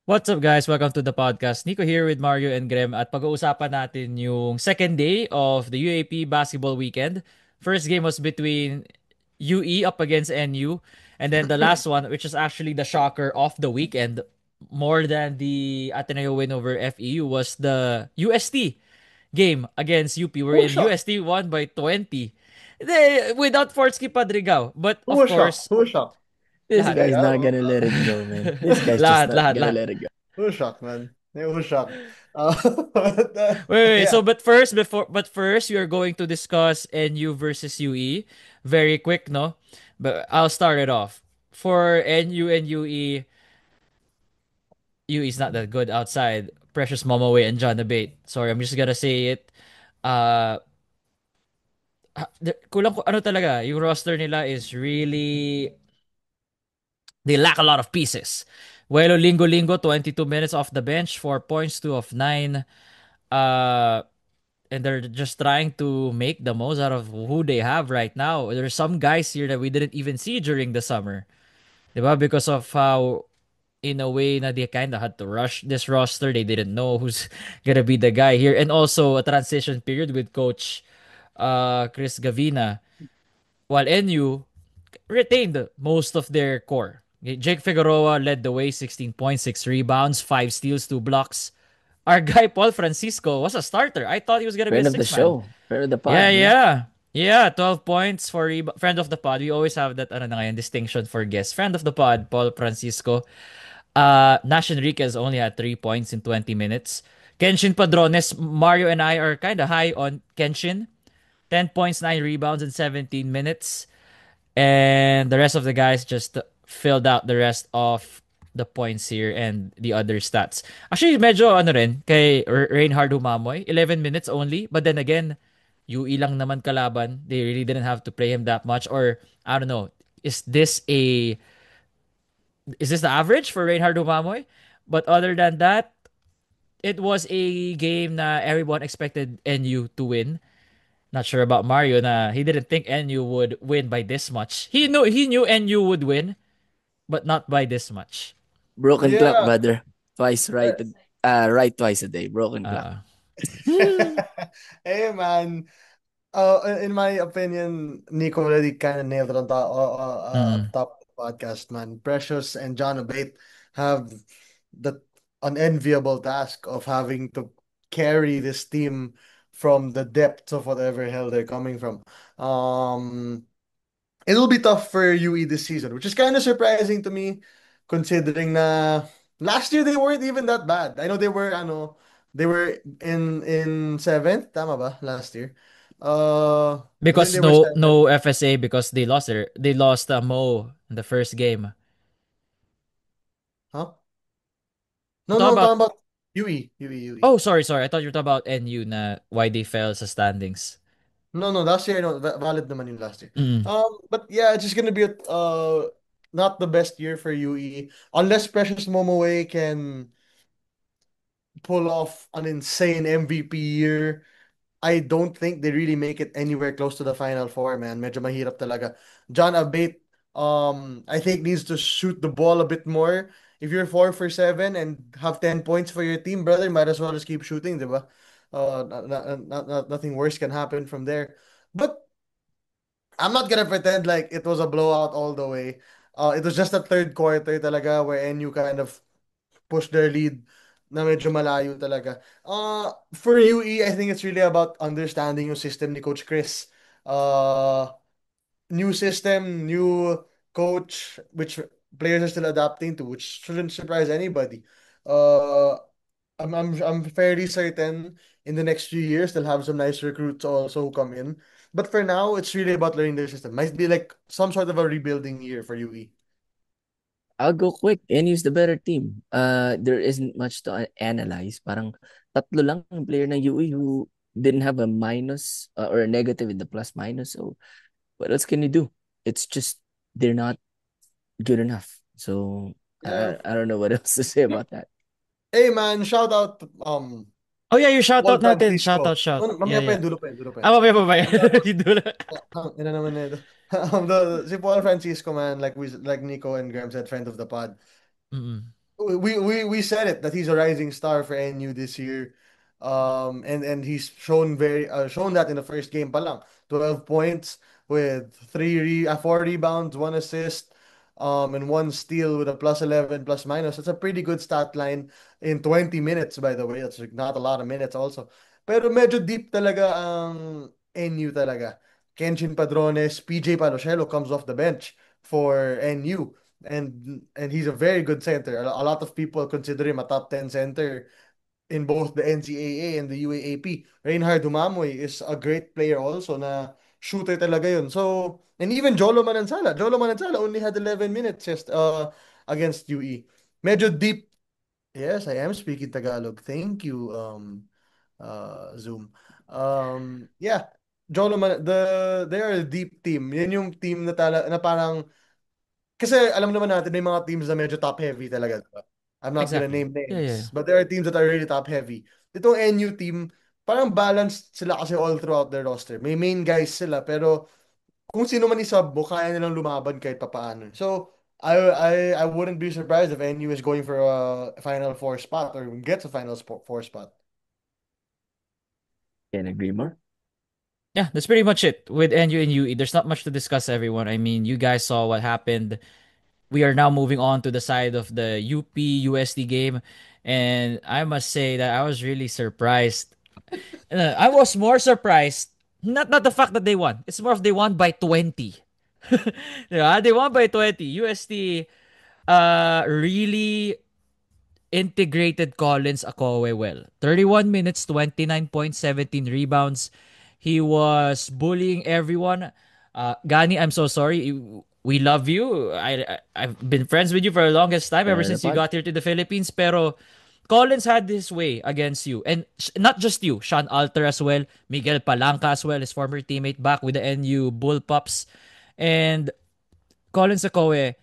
What's up guys? Welcome to the podcast. Nico here with Mario and Grem at pag-uusapan natin yung second day of the UAP basketball weekend. First game was between UE up against NU, and then the last one, which is actually the shocker of the weekend, more than the Ateneo win over FEU, was the UST game against UP Who was wherein shocked? UST won by 20. Without Fortsky Padrigao. But Who of was shocked? course, Who was shocked? This lahat. guy's Yeah, not gonna let it go, man. This guy's just lahat, not lahat, gonna lahat. let it go. who was shocked, man? Yeah, who was shocked? Wait. Yeah. So, but first, we are going to discuss NU versus UE. Very quick, no? But I'll start it off. For NU and UE, UE is not that good outside. Precious Momoway and John Abate. Sorry, I'm just gonna say it. Uh, kulang ko ano talaga. Yung roster nila is really they lack a lot of pieces. Welo Lingo 22 minutes off the bench, 4 points, 2 of 9. Uh, and they're just trying to make the most out of who they have right now. There's some guys here that we didn't even see during the summer. Diba? Because of how, in a way, na they kind of had to rush this roster. They didn't know who's gonna be the guy here. And also a transition period with Coach Chris Gavina. While NU retained most of their core. Jake Figueroa led the way, 16.6 rebounds, 5 steals, 2 blocks. Our guy Paul Francisco was a starter. I thought he was gonna be a Friend of the six man. show, friend of the Yeah, pod, man. yeah. Yeah, 12 points for friend of the pod. We always have that ano na ngayon, distinction for guest. Friend of the pod, Paul Francisco. Nash Enriquez only had 3 points in 20 minutes. Kenshin Padrones, Mario and I are kind of high on Kenshin. 10 points, 9 rebounds in 17 minutes. And the rest of the guys just filled out the rest of the points here and the other stats. Actually, medyo ano rin, kay Reinhard Humamoy, 11 minutes only. But then again, UE lang naman kalaban. They really didn't have to play him that much. Or, I don't know, is this a is this the average for Reinhard Humamoy? But other than that, it was a game na everyone expected NU to win. Not sure about Mario na he didn't think NU would win by this much. He knew NU would win, but not by this much. Broken clock, Yeah. brother. Twice right, right twice a day. Broken clock. Uh, Hey, man. In my opinion, Nico already kind of nailed it on top, mm. up top of the podcast, man. Precious and John Abate have the unenviable task of having to carry this team from the depths of whatever hell they're coming from. Um, it'll be tough for UE this season, which is kind of surprising to me, considering na last year they weren't even that bad. I know they were in seventh, tama ba, last year? I think Because they were seventh. no FSA because they lost Mo in the first game. Huh? I'm No, talking no, I'm about talking about UE. oh sorry. I thought you were talking about NU na why they fell sa standings. No, last year, no, valid naman yung last year. Mm. But yeah, it's just gonna be not the best year for UE unless Precious Momoway can pull off an insane MVP year. I don't think they really make it anywhere close to the Final Four, man. Medyo mahirap talaga. John Abate, I think needs to shoot the ball a bit more. If you're 4 for 7 and have 10 points for your team, brother, might as well just keep shooting, diba? Nothing worse can happen from there. But I'm not gonna pretend like it was a blowout all the way. It was just a third quarter talaga where NU kind of push their lead na medyo malayo talaga. For UE, I think it's really about understanding yung system ni Coach Chris. Uh, New system, new coach, which players are still adapting to, which shouldn't surprise anybody. Uh, I'm fairly certain in the next few years they'll have some nice recruits also who come in. But for now, it's really about learning their system. Might be like some sort of a rebuilding year for UE. I'll go quick. NU's the better team. There isn't much to analyze. Parang tatlo lang ang player ng UE who didn't have a minus or a negative in the plus minus. So what else can you do? It's just they're not good enough. So Yeah. I don't know what else to say about that. Hey man, shout out Oh yeah, yung Paul shoutout natin. Francisco. Shout. Yeah, Mamaya pa yeah. yan, dulo pa yan, dulo pa yan. Ah, mamaya pa ba yan? Yung dulo. Ina naman na ito. Si Paul Francisco, man, like Nico and Graham said, friend of the pod. Mm-mm. we said it that he's a rising star for NU this year. And he's shown that in the first game pa lang. 12 points with 4 rebounds, 1 assist, and 1 steal with a plus 11 plus minus. That's a pretty good stat line in 20 minutes, by the way. That's like not a lot of minutes also. Pero medyo deep talaga ang NU talaga. Kenshin Padrones, PJ Paloshelo comes off the bench for NU. And he's a very good center. A lot of people consider him a top 10 center in both the NCAA and the UAAP. Reinhard Humamoy is a great player also na shooter talaga yun. So, and even Jolo Manansala. Jolo Manansala only had 11 minutes just against UE. Medyo deep. Yes, I am speaking Tagalog. Thank you, Zoom. Yeah, they are a deep team. Yan yung team na parang kasi alam naman natin may mga teams na medyo top heavy talaga, diba? I'm not gonna Exactly. name Yeah, yeah. names, but there are teams that are really top heavy. Itong NU team, parang balanced sila kasi all throughout their roster. May main guys sila, pero kung sino man isub mo, kaya nilang lumaban kahit papaano. So, I wouldn't be surprised if NU is going for a Final Four spot or gets a Four spot. Can't agree more. Yeah, that's pretty much it with NU and UE. There's not much to discuss, everyone. I mean, you guys saw what happened. We are now moving on to the side of the UP USD game, and I must say that I was really surprised. I was more surprised, not the fact that they won. It's more of they won by 20. Yeah, they won by 20. USD really integrated Collins Akowe well. 31 minutes, 29 points, 17 rebounds. He was bullying everyone. Gani, I'm so sorry. We love you. I've been friends with you for the longest time, ever Friend of the since you pod. got here to the Philippines. Pero Collins had his way against you. And not just you, Sean Alter as well, Miguel Palanca as well, his former teammate back with the NU Bullpups. And Collins Akowe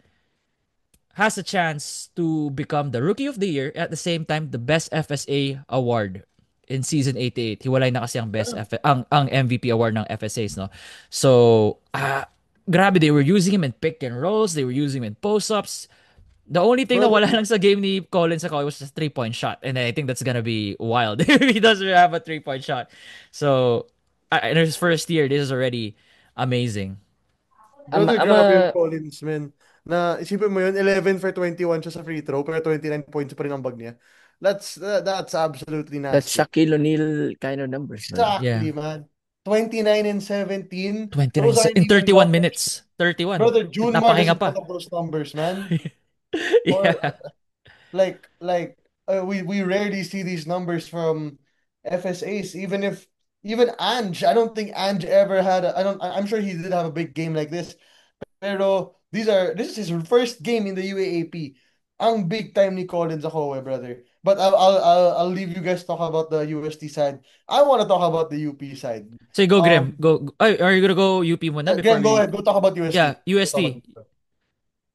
has a chance to become the Rookie of the Year, at the same time the Best FSA award in season 88. Hiwalay na kasi ang ang MVP award ng FSAs, no. So, grabe, they were using him in pick and rolls, they were using him in post-ups. The only thing na Bro, wala lang sa game ni Collins ako was just a 3-point shot, and I think that's gonna be wild if he doesn't have a 3-point shot. So, in his first year, this is already amazing. brother, I'm grabe yung a Collins, man. Na isipin mo yun, 11 for 21 siya sa free throw, pero 29 points pa rin ang bag niya. That's absolutely That's nasty. Shaquille O'Neal kind of numbers, brother. Yeah. Exactly, man. 29 and 17. 29 Those aren't in even 31 numbers. minutes. 31. Brother, Junmar Nagpapahinga doesn't put pa. up those numbers, man. Or Yeah. we rarely see these numbers from FSAs. Even Ange, I don't think Ange ever had. I'm sure he did have a big game like this. Pero this is his first game in the UAAP. Ang big time ni Collins ako, brother. But I'll leave you guys talk about the UST side. I want to talk about the UP side. So go, Grim. Go. Ay, are you gonna go UP muna before Again, go we... ahead. Go talk about Yeah, UST. Go talk UST. about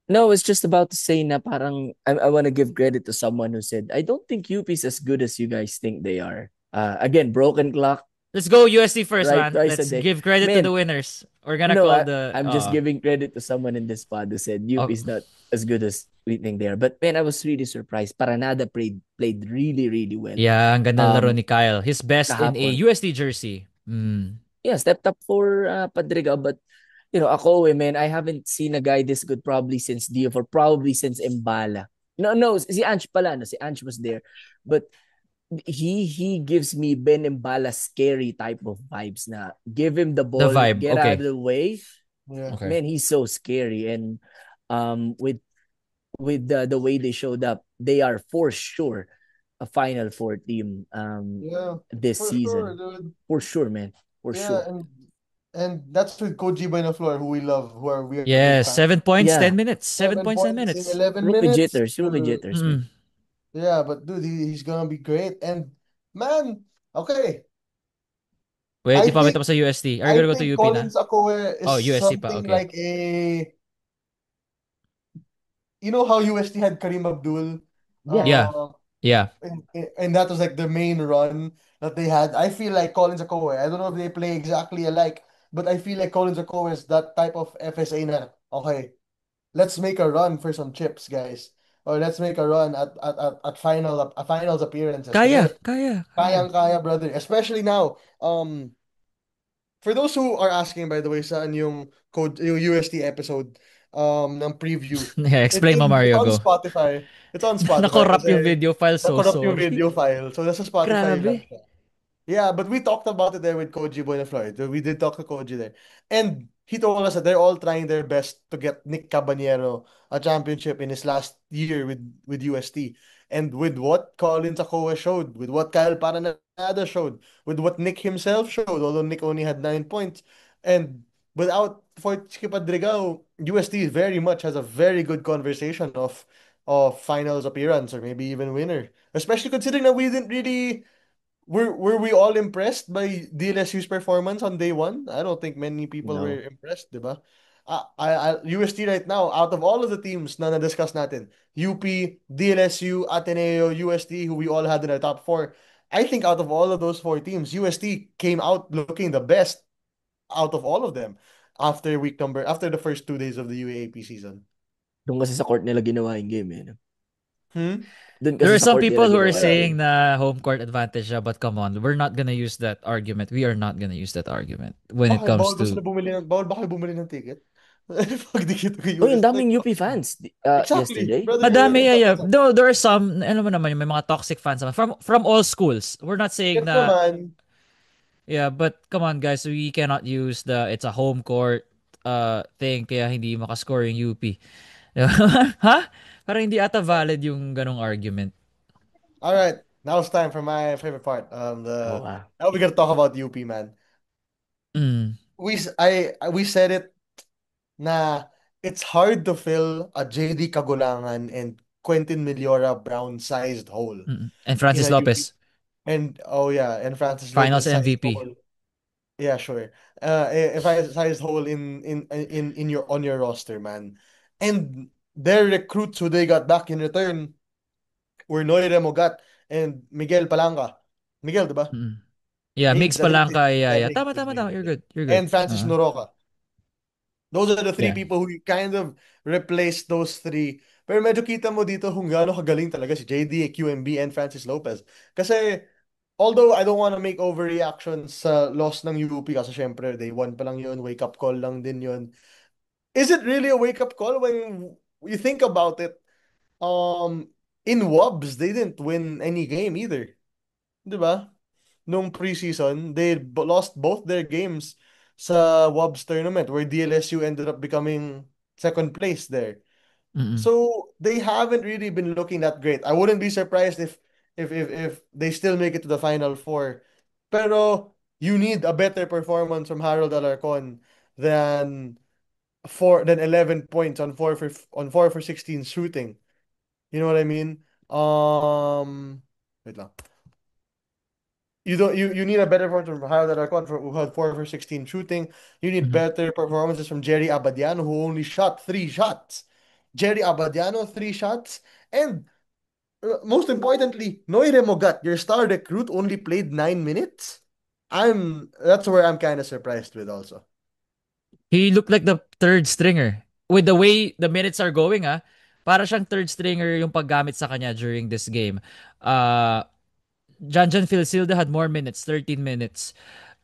No, it's just about to say na parang I want to give credit to someone who said, I don't think UP is as good as you guys think they are. Again, broken clock, Let's go UST first, right? man. Twice a Let's day. give credit to Man, the winners. We're gonna no, call the... I'm just giving credit to someone in this pod who said UP Oh, is not as good as we think they are. But man, I was really surprised. Paranada played really, really well. yeah, ang ganda ng laro Um, ni Kyle. His best in a kahapon. UST jersey. Mm. Yeah, stepped up for Padriga, but Akowe, man, I haven't seen a guy this good probably since Diouf or probably since Mbala. No, si Ange pala, no, si Ange was there. But he gives me Ben Mbala scary type of vibes na give him the The ball, vibe. get out of Okay. the way. Yeah. Okay. Man, he's so scary. And with the way they showed up, they are for sure a Final Four team Yeah. this For sure, season. dude. For sure, man. For Yeah, sure. and that's with Koji Benaflor, who we love, we are big Yes, fans. 7 points, Yeah. 10 minutes. 7 7 points, 10 points in minutes. 11 Rookie minutes. jitters, man. Mm. Yeah, but dude, he's gonna be great. And man, okay, Wait, I di pa think sa UST. Are you I gonna go to think UP na? Collins Akowe is Oh, UST pa. something Okay. like a, you know how UST had Kareem Abdul, Yeah. Yeah. Yeah. and that was like the main run that they had. I feel like Collins Akowe. I don't know if they play exactly alike, but I feel like Collins Akowe is that type of FSA na. Okay, let's make a run for some chips, guys. or let's make a run at finals appearances. Kaya, Kasi kaya, kaya. kayang-kaya, brother. Especially now. For those who are asking, by the way, saan yung UST episode ng preview. Yeah, explain mo, It's Mario, on go. Spotify. It's on Spotify Nakorrupt yung kasi video file, so nakorrupt yung sorry. video file. So nasa Spotify lang Grabe. siya. Yeah, but we talked about it there with Koji Boy and Floyd. We did talk to Koji there. And he told us that they're all trying their best to get Nick Cabanero a championship in his last year with UST. And with what Colin Takoa showed, with what Kyle Paranada showed, with what Nick himself showed, although Nick only had 9 points. And without Fortune Padrigao, UST very much has a very good conversation of finals appearance or maybe even winner. Especially considering that we didn't really were we all impressed by DLSU's performance on day one? I don't think many people were No. impressed, diba? UST right now, out of all of the teams na na-discuss natin, UP, DLSU, Ateneo, UST, who we all had in our top four, I think out of all of those four teams, UST came out looking the best out of all of them after the first 2 days of the UAAP season. Doon kasi sa court nila ginawa yung game, eh. Hmm? Doon There kasi are sa some court nila people who are ginawa yung Yeah. game. saying na home court advantage siya, but come on, we're not gonna use that argument. We are not gonna use that argument when it Bakit? comes to Bawal ba kayo bumili ng ticket? Pag dikit ko Uy, ang UST, like, daming UP fans exactly, yesterday. brother. madami, yeah, yeah. No, there are some, alam mo naman, may mga toxic fans naman from all schools. We're not saying Gets na, naman. yeah, but come on guys, we cannot use the it's a home court thing kaya hindi makascore yung UP. Ha? Parang hindi ata valid yung ganong argument. All right, now it's time for my favorite part. Oo The nga. now we're gonna talk about UP, man. Mm, We said it na it's hard to fill a JD Kagulangan and Quentin Meliora Brown-sized hole And in Francis a UP. Lopez, And oh yeah, and Francis Finals Lopez-sized MVP. hole. Yeah, sure. If I sized hole in your on your roster, man. And their recruits who they got back in return were Noy Remogat and Miguel Palanca. Miguel, diba? Mm. Yeah, mix Migs, I pa think lang ka. Yeah, I yeah. think Tama, his tama, name tama. is You're it. good. You're good. And Francis Noroka. Those are the three Yeah. people who kind of replaced those three. Pero medyo kita mo dito kung gaano kagaling talaga si JD, QMB, and Francis Lopez. Kasi, although I don't want to make overreactions sa loss ng UP kasi syempre, day one pa lang yun, wake-up call lang din yun. Is it really a wake-up call when you think about it? Um, in WUBS, they didn't win any game either. Di ba? Nung preseason, they lost both their games sa WUBS tournament where DLSU ended up becoming second place there. Mm-mm. So they haven't really been looking that great. I wouldn't be surprised if they still make it to the final four. Pero you need a better performance from Harold Alarcon than 11 points on 4 for 16 shooting. You know what I mean? Wait lang. You don't you need a better performance from Harold Alarcon who had 4 for 16 shooting. You need Mhm. better performances from Jerry Abadiano who only shot 3 shots. Jerry Abadiano 3 shots, and most importantly, Noire Mogat, your star recruit, only played 9 minutes. That's where I'm kind of surprised with also. He looked like the third stringer. With the way the minutes are going, para siyang third stringer yung paggamit sa kanya during this game. Janjan Philsilda had more minutes, 13 minutes.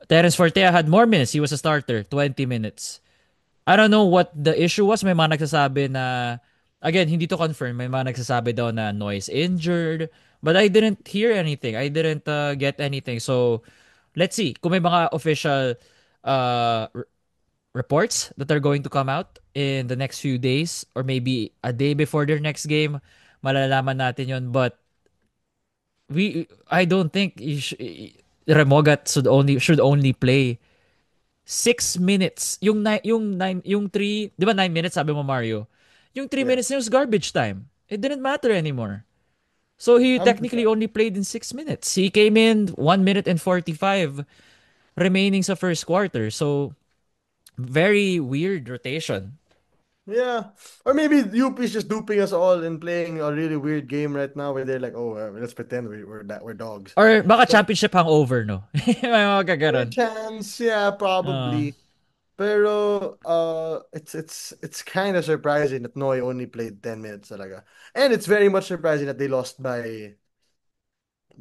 Terence Fortea had more minutes. He was a starter, 20 minutes. I don't know what the issue was. May mga nagsasabi na, again, hindi to confirm. May mga nagsasabi daw na Noise injured. But I didn't hear anything. I didn't get anything. So, let's see. Kung may mga official uh, reports that are going to come out in the next few days or maybe a day before their next game, malalaman natin yon. But I don't think Remogat should only play 6 minutes. Yung 3, 'di ba 9 minutes sabi mo Mario? Yung 3 minutes Yes. na was garbage time. It didn't matter anymore. So he technically only played in 6 minutes. He came in 1 minute and 45 remaining sa first quarter. So very weird rotation. Yeah. Or maybe UP is just duping us all and playing a really weird game right now where they're like, oh, let's pretend we're dogs. Or baka So, championship hangover, no? May mga may kagaron. chance, yeah, Uh, probably. Pero it's kind of surprising that Noy only played 10 minutes talaga. And it's very much surprising that they lost by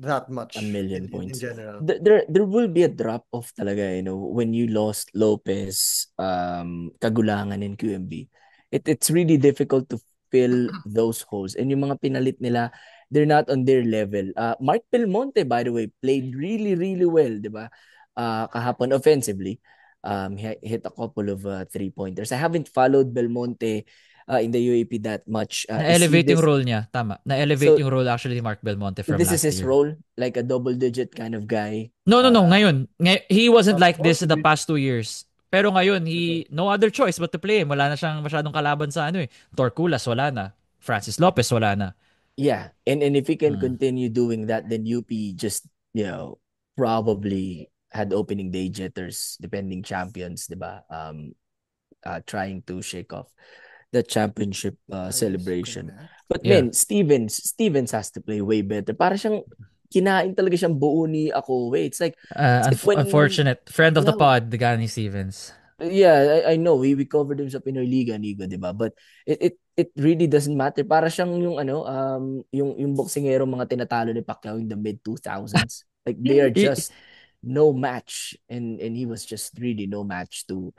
that A much million in points. general. There will be a drop off talaga, when you lost Lopez, Kagulangan in QMB. It's really difficult to fill those holes. And yung mga pinalit nila, they're not on their level. Mark Belmonte, by the way, played really, really well, di ba? Kahapon offensively. Hit a couple of three-pointers. I haven't followed Belmonte in the UAP that much. Is he Na-elevate yung this? role niya. Tama. Na-elevate So, yung role actually ni Mark Belmonte from this is last his year. role, like a double-digit kind of guy. No, no, no. Ngayon. He wasn't like this in the Possibly. past 2 years. Pero ngayon, no other choice but to play him. Wala na siyang masyadong kalaban sa ano eh. Torculas, wala na. Francis Lopez, wala na. Yeah, and if he can Hmm. continue doing that, then UP just probably had opening day jitters, depending champions, diba? Trying to shake off the championship Nice celebration. connect. But Yeah. man, Stevens has to play way better. Para siyang kinain talaga siyang buo ni Akowe. It's like when Unfortunate. Friend of the yeah, pod, the Gani Stevens. yeah, I know we covered him sa Pinoy Liga, Nigo, 'di ba? But it really doesn't matter. Para siyang yung yung boksingero mga tinatalo ni Pacquiao in the mid 2000s. Like they are just no match, and he was just really no match to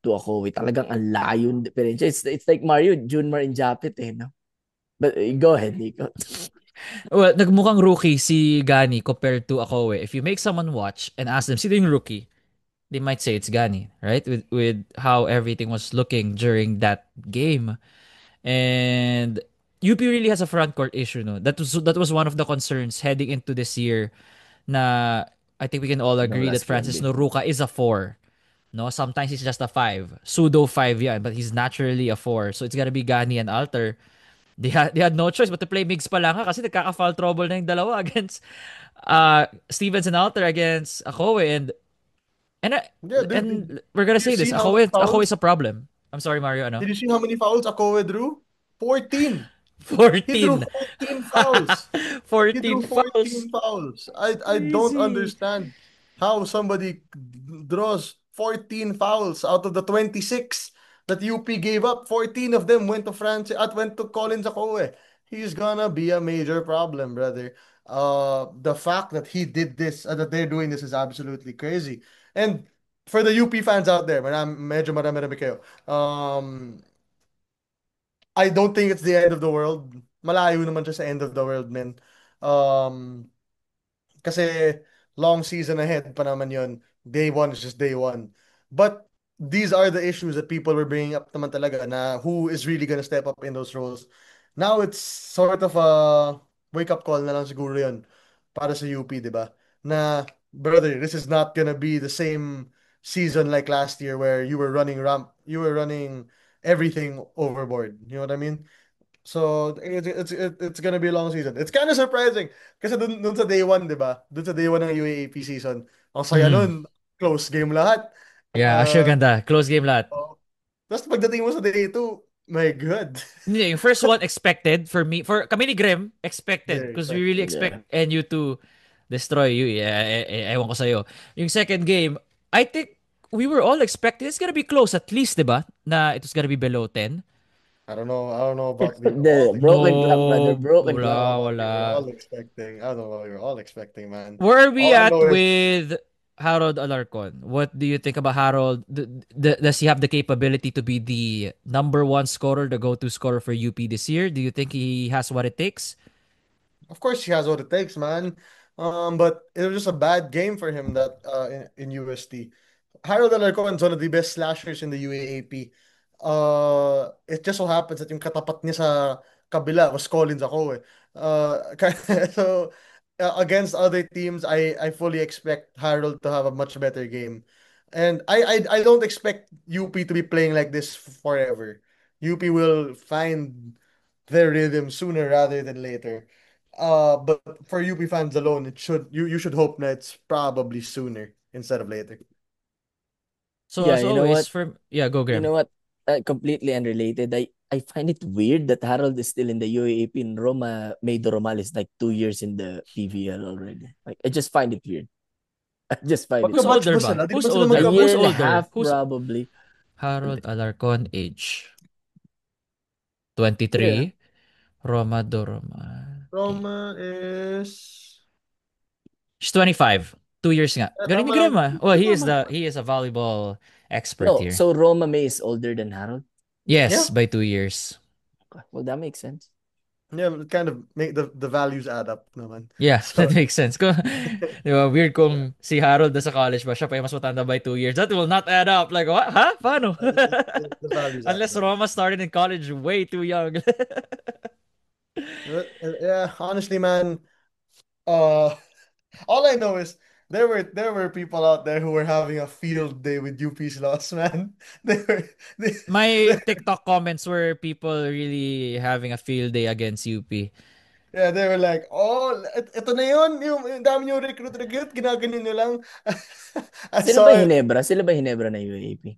Akowe. Talagang ang layo ng diferensya. It's like Mario Junmar and Japit, no? But go ahead, Nico. Well, nagmukhang rookie si Gani compared to Akowe. If you make someone watch and ask them, sino yung rookie? They might say it's Gani, right? With how everything was looking during that game. And UP really has a front court issue, no. That was one of the concerns heading into this year. Na I think we can all No, agree that last Francis QMB. Noruka is a four. No, sometimes he's just a five, pseudo five, yeah, but he's naturally a four. So it's gotta be Gani and Alter. They had no choice but to play Migs pa lang kasi nagkaka-foul trouble na yung dalawa against Stevens and Alter against Akowe and uh, Yeah, dude, and we're gonna did you say this. see how many Akowe is fouls? a problem. I'm sorry, Mario. Ano? Did you see how many fouls Akowe drew? 14. He drew 14. 14 fouls. He drew 14 fouls. 14 fouls. I don't Crazy. understand how somebody draws 14 fouls out of the 26 that UP gave up. 14 of them went to France went to Collins Akowe. He's gonna be a major problem, brother. The fact that he did this, that they're doing this is absolutely crazy. And for the UP fans out there, medyo marami-rami kayo. I don't think it's the end of the world. Malayo naman siya sa end of the world, man. Um, Kasi long season ahead pa naman yun. Day one is just day one. But these are the issues that people were bringing up naman talaga na who is really gonna step up in those roles. Now it's sort of a wake-up call na lang siguro yun para sa UP, di ba? Na, brother, this is not gonna be the same season like last year where you were running everything overboard. You know what I mean? So it's gonna be a long season. It's kind of surprising kasi dun sa day one, 'di ba? Dun sa day one ng UAAP season. Ang saya Mm. nun, close game lahat. Yeah, actually Uh, ganda. Close game lahat. oh. Tapos pagdating mo sa day two, my God. Hindi, yung first one expected for me, for kami ni Grim, expected Very because we really expected. Yeah. expect NU to destroy you. Yeah, ewan ko sa'yo. Yung second game, I think we were all expecting it's gonna be close at least, di ba? Na it was gonna be below 10. I don't know. I don't know about we were all The broken clock, brother. No, Broken I don't clock. know wala, about we were wala. all expecting. I don't know what we were all expecting, man. Where are we All I at know is with Harold Alarcon? What do you think about Harold? Does he have the capability to be the number one scorer, the go-to scorer for UP this year? Do you think he has what it takes? of course he has what it takes, man. But it was just a bad game for him that in UST. Harold Alarcon is one of the best slashers in the UAAP. It just so happens that yung katapat niya sa kabila was Collins ako eh. So against other teams, I fully expect Harold to have a much better game. And I don't expect UP to be playing like this forever. UP will find their rhythm sooner rather than later. But for UP fans alone, you should hope that it's probably sooner instead of later. So Yeah, as you know always, what? for yeah, go You Graham. know what? Completely unrelated. I find it weird that Harold is still in the UAAP and Maido Romal is like 2 years in the PVL already. Like I just find it weird. I just find it Who's weird. older Magka-batch ba ba? sila? Di Who's ba sila A older? year Who's and a magka-batch? older? half Who's probably. Harold Alarcon, age Yeah. 23. Roma Doroma. Okay. Roma is... She's 25. 2 years nga. Galing ni Tama lang. Grim ah. Well, Di tama. he is a volleyball expert No, here. so Roma May is older than Harold. Yes, Yeah. by 2 years. Okay, well, that makes sense. Yeah, it kind of make the values add up naman. Yeah, that So, makes sense. Kung, di ba, weird kung si Harold nasa college ba, siya pa yung mas matanda by 2 years. That will not add up. Like, what? Ha? Paano? the values add Unless up. Roma started in college way too young. Yeah, honestly, man, uh, all I know is there were people out there who were having a field day with UP's loss, man. They were My they, TikTok comments were people really having a field day against UP. yeah, they were like, oh, ito na yun, yung dami yung recruit, ginaganyan nyo lang. I saw it. Sila ba Hinebra na UAP?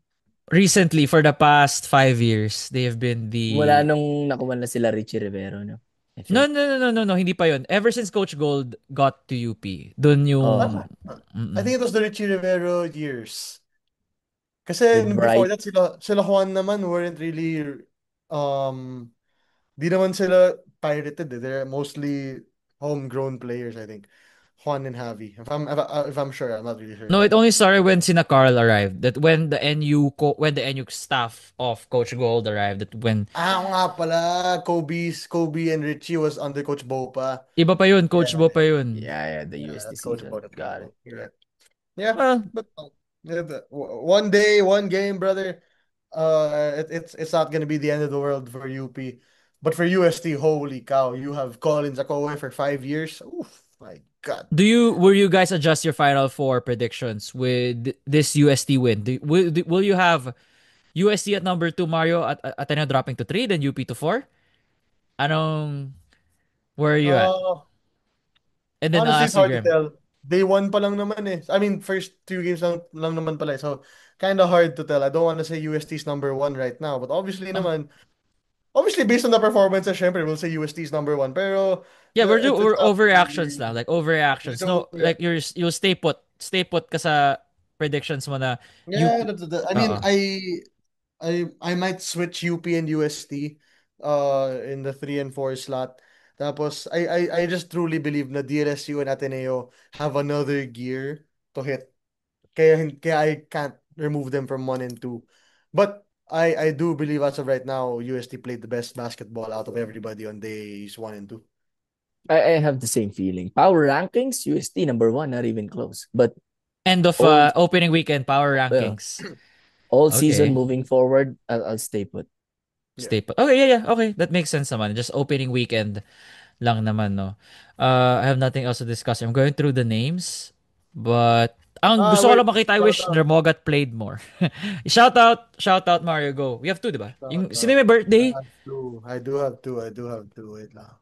Recently, for the past 5 years, they have been Mula the... nung nakuha na sila Richie Rivero, no? I No, think. no, no, no, no, no, hindi pa yun. Ever since Coach Gold got to UP, dun Oh, yung... I Mm-mm. think it was the Richie Rivero years. Kasi with before Bright. that, sila Juan naman weren't really, um, di naman sila pirated. They're mostly homegrown players, I think. Juan and Javi. If I'm sure, I'm not really sure No, about it that. only started when Sina Carl arrived. That when the NU staff of Coach Gold arrived, that when Oo nga pala, Kobe and Richie was under Coach Bopa. iba pa yun, Coach Bo Yeah, pa yun. Yeah, the yeah, UST that's Coach season. Bopa. Got it. You're right. Yeah, Well, but yeah, one day, one game, brother. It's not gonna be the end of the world for UP, but for UST, holy cow, you have Collins Akowe for 5 years. Oof, my God. will you guys adjust your Final Four predictions with this UST win? Will you have UST at number 2, Mario, at Ateneo dropping to 3, then UP to 4? Anong, where are you at? Uh, And then I'll Honestly, it's ask you, hard to Grim. tell. Day one pa lang naman eh. I mean, first two games lang naman pala eh. So, kind of hard to tell. I don't want to say UST's number one right now, but Oh, obviously based on the performance, syempre, we'll say UST's number one. Pero, yeah, it's we're not overreactions really, now, like overreactions. No, yeah. like you'll stay put ka sa predictions mo na UP. Yeah, I mean, Oo. I might switch UP and UST in the 3 and 4 slot. Tapos I just truly believe na DLSU and Ateneo have another gear to hit. Kaya I can't remove them from 1 and 2. But I do believe as of right now UST played the best basketball out of everybody on days 1 and 2. I have the same feeling. Power rankings, UST number one, not even close. But End of all, opening weekend power well, rankings. all season Okay. moving forward, I'll stay put. Yeah. Stay put. Okay, yeah, yeah. Okay, that makes sense naman. Just opening weekend lang naman, no. I have nothing else to discuss. I'm going through the names, but ang gusto ko Wait. lang makita, I Shout wish out. Remogat played more. Shout out Mario, go. We have two, di ba? Shout Yung sino out. may birthday? I do have two. I do have two. Wait lang.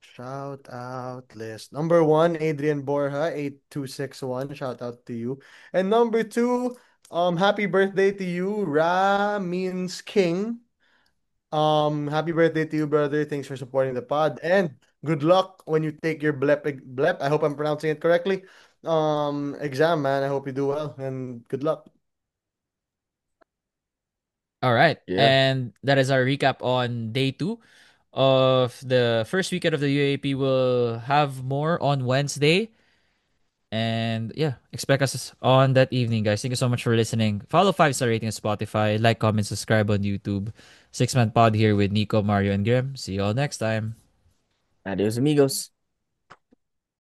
Shout out list. Number one, Adrian Borja, 8261. Shout out to you. And number two, happy birthday to you, Ra means King. Happy birthday to you, brother. Thanks for supporting the pod. And good luck when you take your blep. I hope I'm pronouncing it correctly. Exam, man. I hope you do well and good luck. All right. Yeah. And that is our recap on day 2 of the first weekend of the UAP. We'll have more on Wednesday. And yeah, expect us on that evening, guys. Thank you so much for listening. Follow 5-star rating on Spotify, like, comment, subscribe on YouTube. 6 Man Pod here with Nico, Mario, and Grim. See you all next time. Adios, amigos.